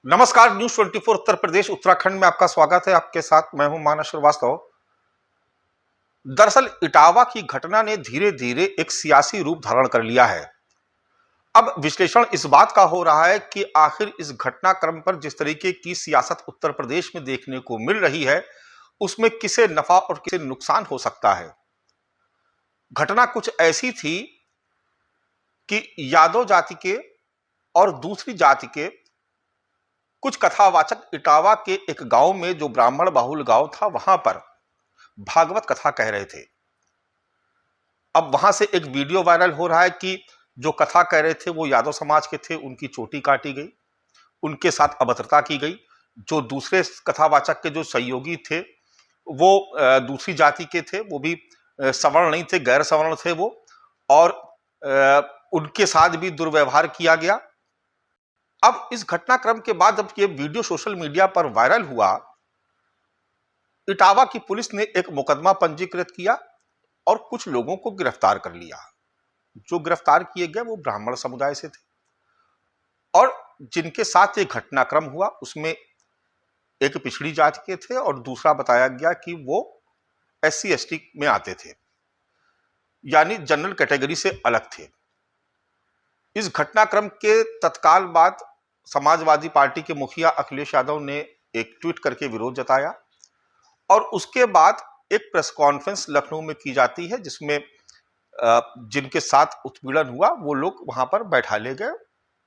नमस्कार। न्यूज 24 उत्तर प्रदेश उत्तराखंड में आपका स्वागत है। आपके साथ मैं हूं मानस श्रीवास्तव। दरअसल इटावा की घटना ने धीरे धीरे एक सियासी रूप धारण कर लिया है। अब विश्लेषण इस बात का हो रहा है कि आखिर इस घटनाक्रम पर जिस तरीके की सियासत उत्तर प्रदेश में देखने को मिल रही है, उसमें किसे नफा और किसे नुकसान हो सकता है। घटना कुछ ऐसी थी कि यादव जाति के और दूसरी जाति के कुछ कथावाचक इटावा के एक गांव में, जो ब्राह्मण बाहुल गांव था, वहां पर भागवत कथा कह रहे थे। अब वहां से एक वीडियो वायरल हो रहा है कि जो कथा कह रहे थे वो यादव समाज के थे, उनकी चोटी काटी गई, उनके साथ अभद्रता की गई। जो दूसरे कथावाचक के जो सहयोगी थे वो दूसरी जाति के थे, वो भी सवर्ण नहीं थे, गैर सवर्ण थे वो, और उनके साथ भी दुर्व्यवहार किया गया। अब इस घटनाक्रम के बाद जब ये वीडियो सोशल मीडिया पर वायरल हुआ, इटावा की पुलिस ने एक मुकदमा पंजीकृत किया और कुछ लोगों को गिरफ्तार कर लिया। जो गिरफ्तार किए गए वो ब्राह्मण समुदाय से थे और जिनके साथ ये घटनाक्रम हुआ उसमें एक पिछड़ी जाति के थे और दूसरा बताया गया कि वो SC ST में आते थे, यानी जनरल कैटेगरी से अलग थे। इस घटनाक्रम के तत्काल बाद समाजवादी पार्टी के मुखिया अखिलेश यादव ने एक ट्वीट करके विरोध जताया और उसके बाद एक प्रेस कॉन्फ्रेंस लखनऊ में की जाती है, जिसमें जिनके साथ उत्पीड़न हुआ वो लोग वहां पर बैठा ले गए,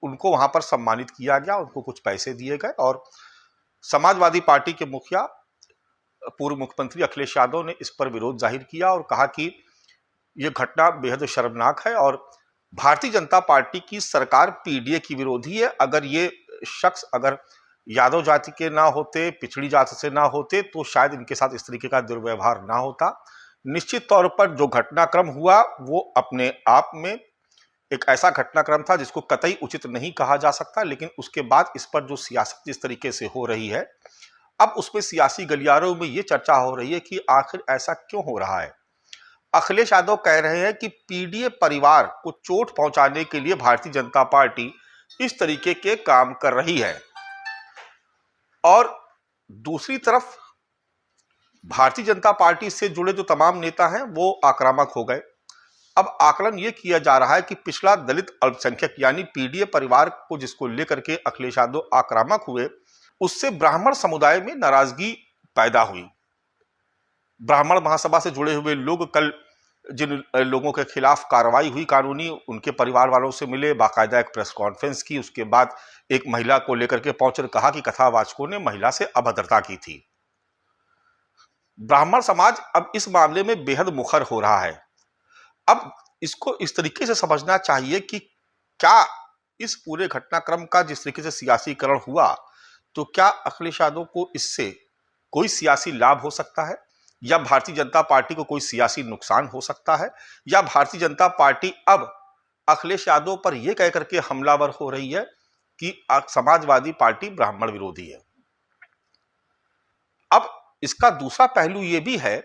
उनको वहां पर सम्मानित किया गया, उनको कुछ पैसे दिए गए और समाजवादी पार्टी के मुखिया पूर्व मुख्यमंत्री अखिलेश यादव ने इस पर विरोध जाहिर किया और कहा कि यह घटना बेहद शर्मनाक है और भारतीय जनता पार्टी की सरकार PDA की विरोधी है। अगर ये शख्स अगर यादव जाति के ना होते, पिछड़ी जाति से ना होते, तो शायद इनके साथ इस तरीके का दुर्व्यवहार ना होता। निश्चित तौर पर जो घटनाक्रम हुआ वो अपने आप में एक ऐसा घटनाक्रम था जिसको कतई उचित नहीं कहा जा सकता, लेकिन उसके बाद इस पर जो सियासत जिस तरीके से हो रही है, अब उसमें सियासी गलियारों में ये चर्चा हो रही है कि आखिर ऐसा क्यों हो रहा है। अखिलेश यादव कह रहे हैं कि PDA परिवार को चोट पहुंचाने के लिए भारतीय जनता पार्टी इस तरीके के काम कर रही है और दूसरी तरफ भारतीय जनता पार्टी से जुड़े जो तमाम नेता हैं वो आक्रामक हो गए। अब आकलन यह किया जा रहा है कि पिछड़ा दलित अल्पसंख्यक यानी PDA परिवार को जिसको लेकर के अखिलेश यादव आक्रामक हुए, उससे ब्राह्मण समुदाय में नाराजगी पैदा हुई। ब्राह्मण महासभा से जुड़े हुए लोग कल जिन लोगों के खिलाफ कार्रवाई हुई कानूनी, उनके परिवार वालों से मिले, बाकायदा एक प्रेस कॉन्फ्रेंस की, उसके बाद एक महिला को लेकर के पहुंचकर कहा कि कथावाचकों ने महिला से अभद्रता की थी। ब्राह्मण समाज अब इस मामले में बेहद मुखर हो रहा है। अब इसको इस तरीके से समझना चाहिए कि क्या इस पूरे घटनाक्रम का जिस तरीके से सियासीकरण हुआ, तो क्या अखिलेश यादव को इससे कोई सियासी लाभ हो सकता है या भारतीय जनता पार्टी को कोई सियासी नुकसान हो सकता है, या भारतीय जनता पार्टी अब अखिलेश यादव पर यह कह करके हमलावर हो रही है कि समाजवादी पार्टी ब्राह्मण विरोधी है। अब इसका दूसरा पहलू यह भी है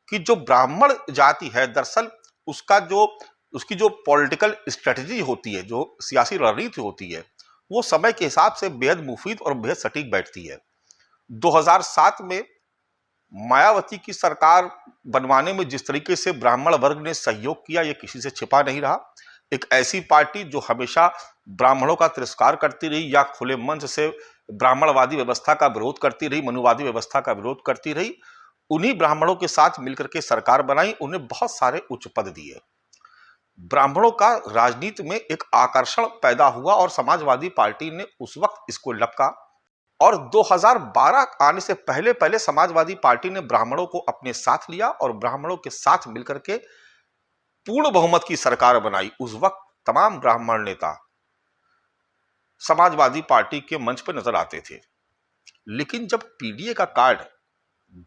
कि जो ब्राह्मण जाति है, दरअसल उसकी जो पॉलिटिकल स्ट्रेटजी होती है, जो सियासी रणनीति होती है, वो समय के हिसाब से बेहद मुफीद और बेहद सटीक बैठती है। 2007 में मायावती की सरकार बनवाने में जिस तरीके से ब्राह्मण वर्ग ने सहयोग किया, यह किसी से छिपा नहीं रहा। एक ऐसी पार्टी जो हमेशा ब्राह्मणों का तिरस्कार करती रही या खुले मंच से ब्राह्मणवादी व्यवस्था का विरोध करती रही, मनुवादी व्यवस्था का विरोध करती रही, उन्हीं ब्राह्मणों के साथ मिलकर के सरकार बनाई, उन्हें बहुत सारे उच्च पद दिए। ब्राह्मणों का राजनीति में एक आकर्षण पैदा हुआ और समाजवादी पार्टी ने उस वक्त इसको लपका और 2012 आने से पहले पहले समाजवादी पार्टी ने ब्राह्मणों को अपने साथ लिया और ब्राह्मणों के साथ मिलकर के पूर्ण बहुमत की सरकार बनाई। उस वक्त तमाम ब्राह्मण नेता समाजवादी पार्टी के मंच पर नजर आते थे, लेकिन जब PDA का कार्ड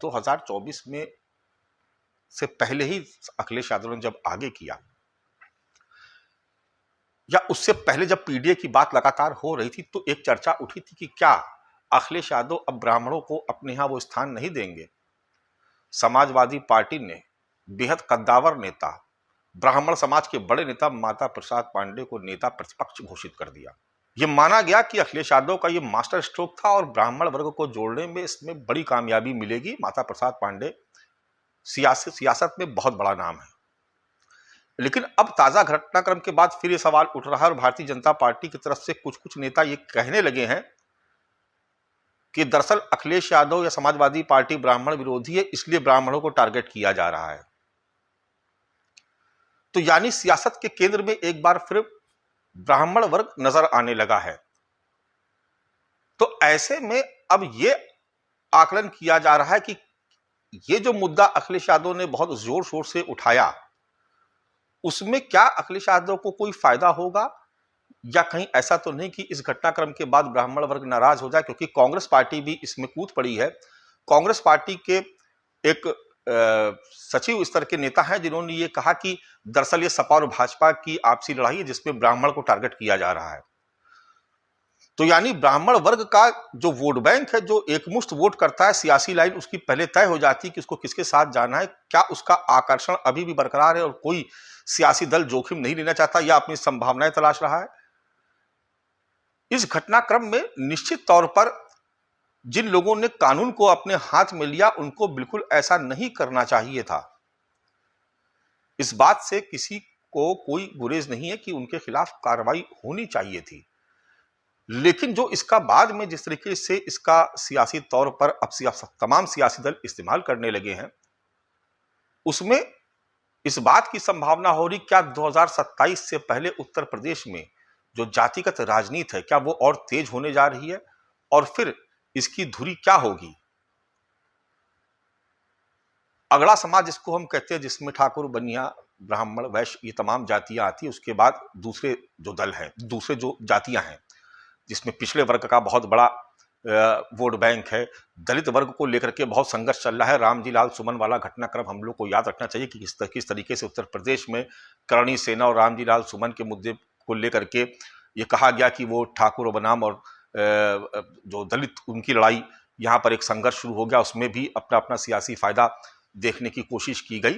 2024 में से पहले ही अखिलेश यादव ने जब आगे किया, या उससे पहले जब PDA की बात लगातार हो रही थी, तो एक चर्चा उठी थी कि क्या अखिलेश यादव अब ब्राह्मणों को अपने यहां वो स्थान नहीं देंगे। समाजवादी पार्टी ने बेहद कद्दावर नेता, ब्राह्मण समाज के बड़े नेता माता प्रसाद पांडे को नेता प्रतिपक्ष घोषित कर दिया। ये माना गया कि अखिलेश यादव का ये मास्टर स्ट्रोक था और ब्राह्मण वर्ग को जोड़ने में इसमें बड़ी कामयाबी मिलेगी। माता प्रसाद पांडे सियासत में बहुत बड़ा नाम है। लेकिन अब ताजा घटनाक्रम के बाद फिर ये सवाल उठ रहा है और भारतीय जनता पार्टी की तरफ से कुछ कुछ नेता ये कहने लगे हैं कि दरअसल अखिलेश यादव या समाजवादी पार्टी ब्राह्मण विरोधी है, इसलिए ब्राह्मणों को टारगेट किया जा रहा है। तो यानी सियासत के केंद्र में एक बार फिर ब्राह्मण वर्ग नजर आने लगा है। तो ऐसे में अब ये आकलन किया जा रहा है कि ये जो मुद्दा अखिलेश यादव ने बहुत जोर शोर से उठाया, उसमें क्या अखिलेश यादव को कोई फायदा होगा या कहीं ऐसा तो नहीं कि इस घटनाक्रम के बाद ब्राह्मण वर्ग नाराज हो जाए, क्योंकि कांग्रेस पार्टी भी इसमें कूद पड़ी है। कांग्रेस पार्टी के एक सचिव स्तर के नेता हैं जिन्होंने ये कहा कि दरअसल ये सपा और भाजपा की आपसी लड़ाई है जिसमें ब्राह्मण को टारगेट किया जा रहा है। तो यानी ब्राह्मण वर्ग का जो वोट बैंक है, जो एकमुश्त वोट करता है, सियासी लाइन उसकी पहले तय हो जाती है कि उसको किसके साथ जाना है। क्या उसका आकर्षण अभी भी बरकरार है और कोई सियासी दल जोखिम नहीं लेना चाहता या अपनी संभावनाएं तलाश रहा है? इस घटनाक्रम में निश्चित तौर पर जिन लोगों ने कानून को अपने हाथ में लिया उनको बिल्कुल ऐसा नहीं करना चाहिए था। इस बात से किसी को कोई गुरेज नहीं है कि उनके खिलाफ कार्रवाई होनी चाहिए थी। लेकिन जो इसका बाद में जिस तरीके से इसका सियासी तौर पर अब तमाम सियासी दल इस्तेमाल करने लगे हैं, उसमें इस बात की संभावना हो रही क्या 2027 से पहले उत्तर प्रदेश में जो जातिगत राजनीति है क्या वो और तेज होने जा रही है और फिर इसकी धुरी क्या होगी? अगला समाज जिसको हम कहते हैं, जिसमें ठाकुर, बनिया, ब्राह्मण, वैश्य ये तमाम जातियां आती है, उसके बाद दूसरे जो दल हैं, दूसरे जो जातियां हैं जिसमें पिछड़े वर्ग का बहुत बड़ा वोट बैंक है, दलित वर्ग को लेकर के बहुत संघर्ष चल रहा है। रामजी लाल सुमन वाला घटनाक्रम हम लोग को याद रखना चाहिए कि किस तरीके से उत्तर प्रदेश में करणी सेना और रामजी लाल सुमन के मुद्दे को लेकर के ये कहा गया कि वो ठाकुर बनाम और जो दलित उनकी लड़ाई, यहाँ पर एक संघर्ष शुरू हो गया। उसमें भी अपना अपना सियासी फायदा देखने की कोशिश की गई।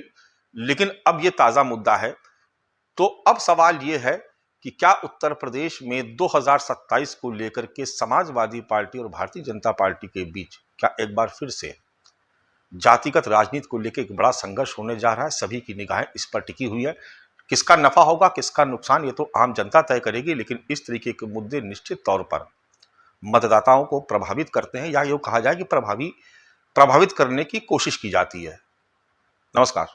लेकिन अब ये ताजा मुद्दा है। तो अब सवाल ये है कि क्या उत्तर प्रदेश में 2027 को लेकर के समाजवादी पार्टी और भारतीय जनता पार्टी के बीच क्या एक बार फिर से जातिगत राजनीति को लेकर एक बड़ा संघर्ष होने जा रहा है? सभी की निगाहें इस पर टिकी हुई है। किसका नफा होगा, किसका नुकसान, ये तो आम जनता तय करेगी। लेकिन इस तरीके के मुद्दे निश्चित तौर पर मतदाताओं को प्रभावित करते हैं या यूं कहा जाए कि प्रभावित करने की कोशिश की जाती है। नमस्कार।